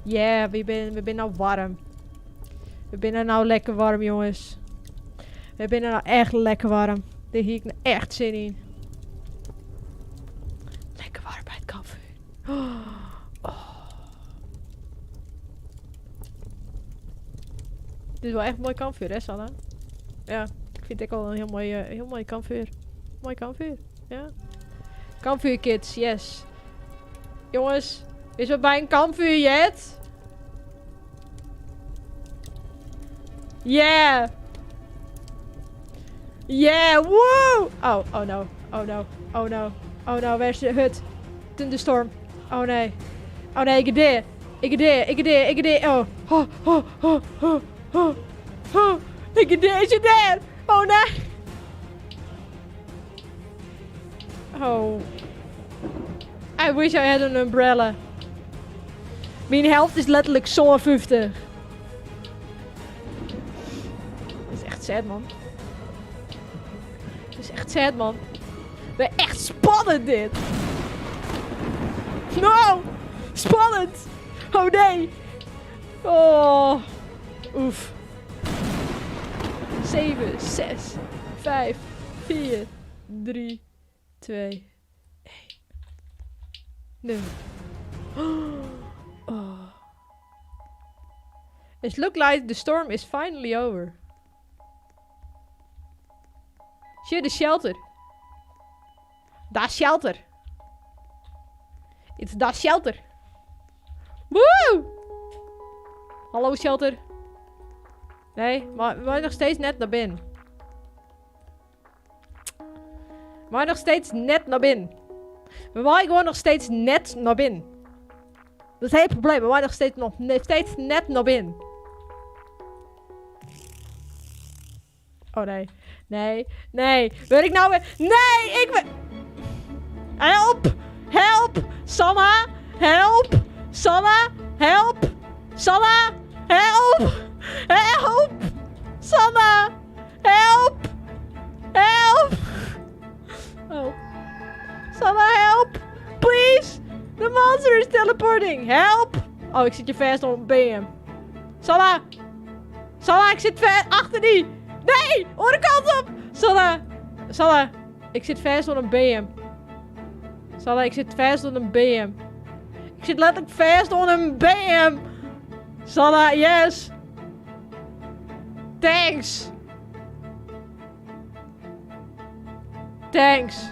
Yeah, we zijn nou warm. We zijn nou lekker warm, jongens. We zijn nou echt lekker warm. Daar hier ik nou echt zin in. Lekker warm bij het kampvuur. Oh. Dit is wel echt een mooi kampvuur, hè, Sanna? Ja, ik vind het ook al een heel mooi kampvuur. Mooi kampvuur, ja. Kampvuur, kids, yes. Jongens, Is er bij een kampvuur yet? Yeah! Yeah! Woo! Oh, oh no. Oh no. Oh no. Oh no, waar is de hut? Thunderstorm. Oh nee. Oh nee, ik deed. Oh. Oh, oh, oh, oh, oh. Oh. Ik deed, is je daar? Oh nee. Oh. I wish I had an umbrella. Mijn helft is letterlijk zo'n 50. Dat is echt sad, man. Dat is echt sad, man. Echt spannend, dit. No! Spannend! Oh, nee! Oh. Oef. 7, 6, 5, 4, 3, 2, 1. 0. Oh. It looks like the storm is finally over. Shit, the shelter. Dat shelter. It's that shelter. Woo! Hallo shelter. Nee, maar we zijn nog steeds net naar binnen. We zijn nog steeds net naar binnen. We zijn gewoon nog steeds net naar binnen. Dat is het probleem. We zijn nog steeds net naar binnen. Oh nee. Nee. Nee. Wil ik nou weer... Nee! Ik ben... Help! Help! Sanna! Help! Sanna! Help! Sanna! Help! Help! Sanna! Help! Help! Oh. Sanna, help! Please! The monster is teleporting! Help! Oh, ik zit je vast op een BM. Sanna! Sanna, ik zit vast achter die! Nee! Andere kant op! Sanna! Sanna! Ik zit vast op een BM. Sanna, ik zit vast op een BM. Ik zit letterlijk vast op een BM! Sanna, yes! Thanks! Thanks!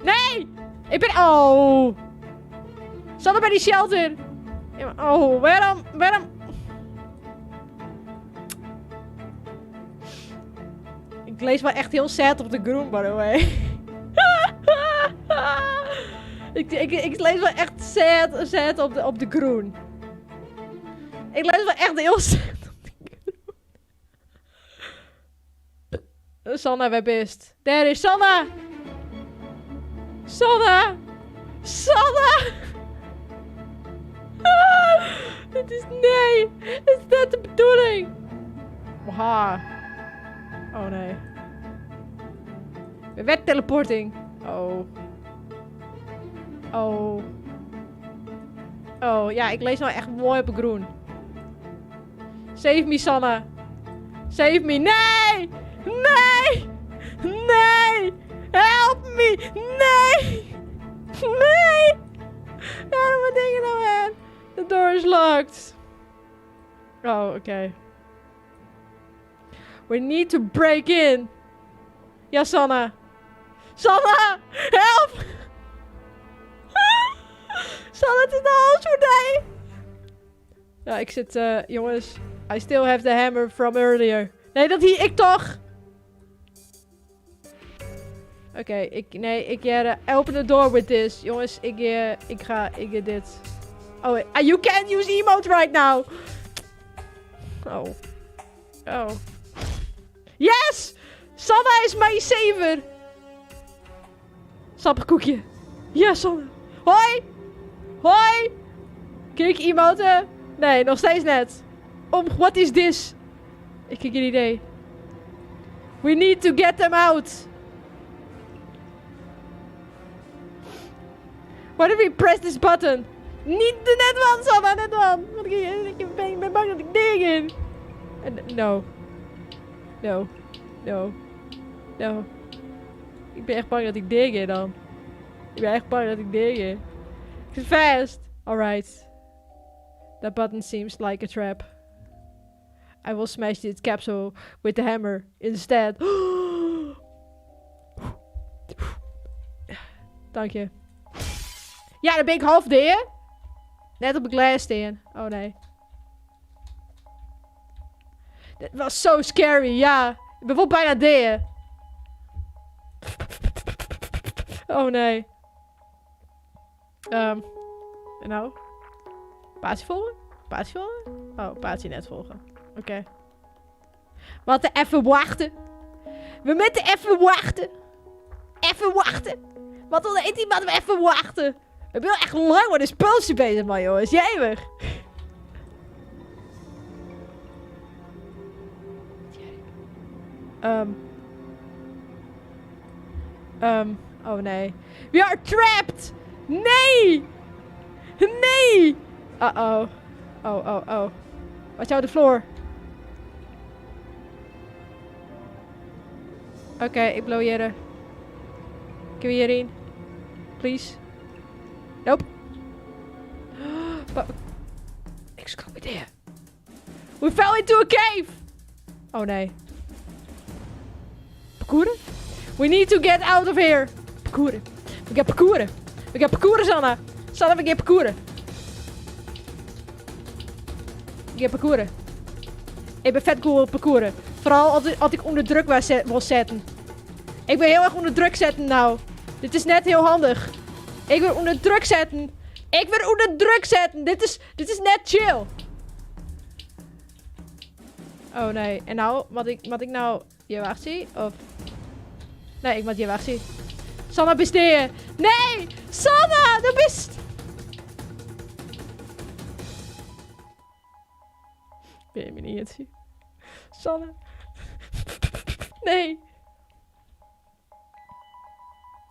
Nee! Ik ben... Oh! Sanna bij die shelter! Oh, waarom? Ik lees wel echt heel sad op de groen, by the way. ik lees wel echt sad op de groen. Ik lees wel echt heel sad op de groen. Sanna, waar best? Daar is Sanna! Sanna! Sanna! Het is... Nee! Is dat de bedoeling? Waha. Oh nee. We werd teleporting. Oh. Oh. Oh, ja, ik lees nou echt mooi op groen. Save me, Sanna. Save me. Nee! Nee! Nee! Help me! Nee! Nee! Waarom wat dingen nou aan? The door is locked. Oh, oké. We need to break in. Ja, Sanna. Sanna! Help! Sanna, het is de halsgordijn! Ja, ik zit... jongens. I still have the hammer from earlier. Nee, dat hier... Ik toch! Oké, ik open the door with this. Jongens, ik ga dit. Oh, you can't use emote right now. Oh. Oh. Yes! Sanna is mijn saver. Sappig koekje. Ja, Sanna. Hoi! Hoi! Kijk, emoten? Nee, nog steeds net. What is this? Ik heb geen idee. We need to get them out. Why did we press this button? Niet de net one, Sanna, net one. Want ik ben bang dat ik dingen. No. No. No. No. Ik ben echt bang dat ik dingen dan. Ik ben echt bang dat ik dingen. Ik zit fast. Alright. That button seems like a trap. I will smash this capsule with the hammer instead. Dank je. Ja, dan ben ik half deer. Net op de glas staan. Oh nee. Dit was zo scary, ja. Ik ben wel bijna deer. Oh nee. En nou? Paatje volgen? Paatje volgen? Oh, paatje net volgen. Oké. We moeten even wachten. We moeten even wachten. Even wachten. Wat wil eet iemand we even wachten? We hebben echt lang met een spulsje bezig, man, jongens. Jijwig. Oh nee. We are trapped! Nee! Nee! Uh-oh. Oh. Watch out the floor. Oké, ik blow hier. Kun je hierin? Please. Nope. Exclamation. We fell into a cave! Oh nee. Parkouren? We need to get out of here. Parkouren. We gaan parkouren. We gaan parkouren, Sanna. Sanna, we gaan parkouren. Ik ga parkouren. Ik ben vet cool op parkouren. Vooral als ik onder druk wil zetten. Ik ben heel erg onder druk zetten nou. Dit is net heel handig. Ik wil onder druk zetten. Ik wil onder druk zetten. Dit is net chill. Oh nee. En nou, wat ik nou hier wacht zie? Of... Nee, ik moet hier wacht zie. Sanna, besteed. Nee! Sanna, dat best... Ben je me niet het zien? Sanne. Nee.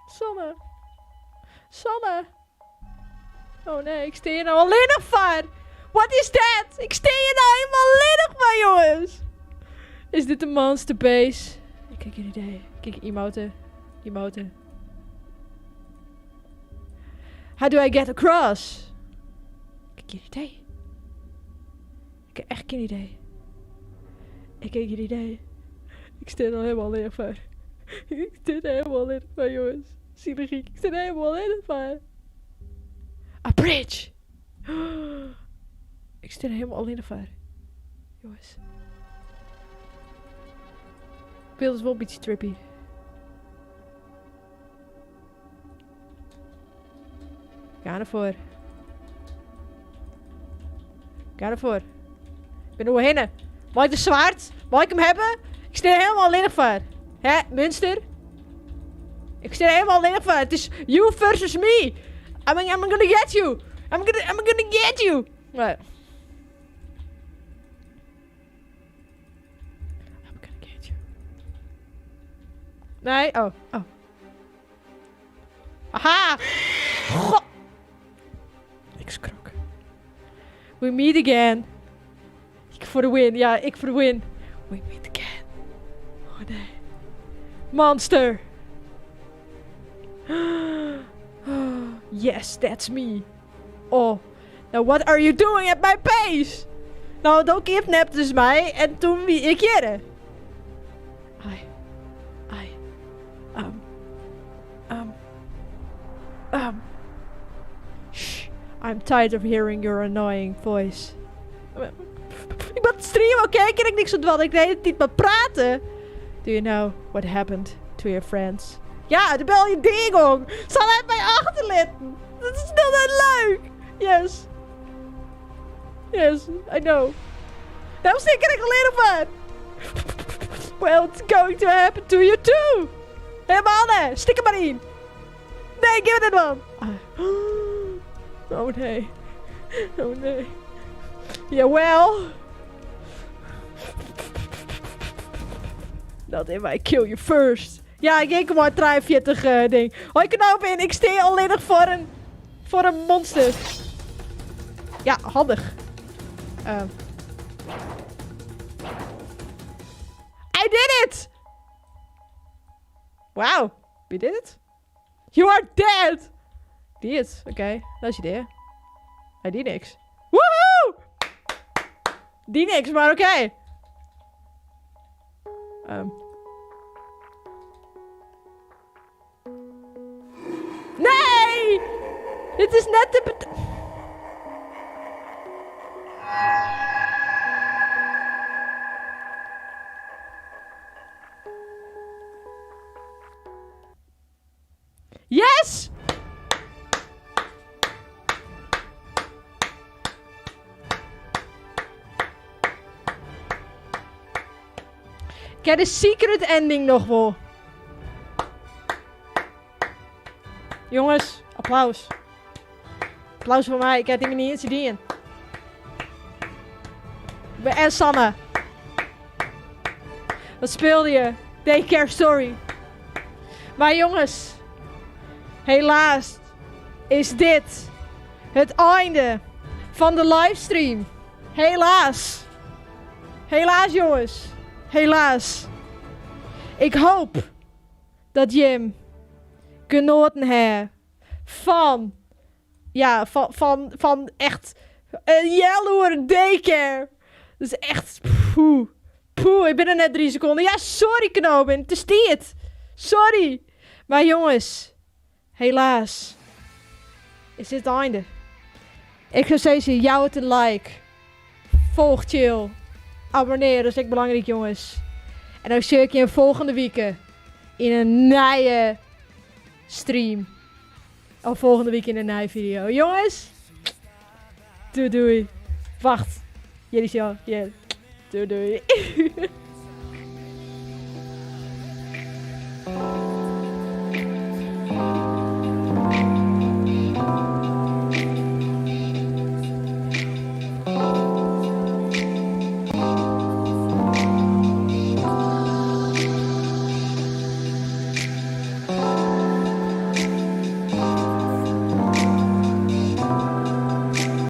Sanne. Sanne. Oh nee, ik sta hier nou alleen nog van. What is that? Ik sta hier nou helemaal alleen nog van, jongens. Is dit een monster base? Ik heb geen idee. Kijk, emoten. Emoten. How do I get across? Ik heb geen idee. Ik heb echt geen idee. Ik heb geen idee. Ik sta er helemaal alleen van. Ik sta er helemaal alleen van, jongens. Zieligiek. Ik sta er helemaal alleen van. A bridge! Ik sta er helemaal alleen van. Jongens. Het beeld is wel een beetje trippy. Ga ervoor. Ga ervoor. Ik ben er heen. Mag ik de zwaard? Mag ik hem hebben? Ik sta er helemaal alleen voor. Hè, Münster? Ik sta er helemaal alleen voor. Het is you versus me. I'm gonna get you. I'm gonna get you. What? I'm gonna get you. Nee, oh. Aha! God. Ik schrok. We meet again. Ik voor de win. Ja, ik voor de win. We meet again. Oh nee. Monster. Yes, that's me. Oh. Now what are you doing at my base? Nou, dan kidnapte ze mij en toen wie ik jere. Shh. I'm tired of hearing your annoying voice. Ik ben streamen, oké? Ik ken niks ontwel. Ik deed het niet maar praten. Do you know what happened to your friends? Ja, de bel je dingong. Zal hij mij achterlaten? Dat is nog niet leuk. Yes. Yes, I know. Daarom stik ik alleen van. Well, it's going to happen to you too. Hé mannen, stik er maar in. Nee, geef het man. Oh nee. Oh nee. Jawel. Not if I kill you first. Ja, ik denk maar 43 ding. Hoi knoop in, ik steek alleen nog voor een monster. Ja, handig. I did it! Wow, we did it. You are dead! Die het, oké. Dat is je idee. Hij die niks. Woehoe! Die niks, maar oké. Nee! Dit is net de... Yes! Ik heb de secret ending nog wel. Jongens, applaus. Applaus voor mij, ik heb die niet eens gedaan. En Sanne. Wat speelde je? Daycare Story. Maar jongens, helaas is dit het einde van de livestream. Helaas. Helaas jongens. Helaas. Ik hoop dat Jim genoten heeft van... Ja, van echt een jaloer daycare. Dat is echt... Poeh, ik ben er net 3 seconden. Ja, sorry Knopen, het is dit. Sorry. Maar jongens, helaas is dit het einde. Ik zou zeggen, jou het een like. Volg chill. Abonneer, dat is echt belangrijk jongens. En dan zie ik je in volgende weken in een nieuwe stream. Of volgende week in een nieuwe video. Jongens, doei. Wacht, jullie zien al. Doei.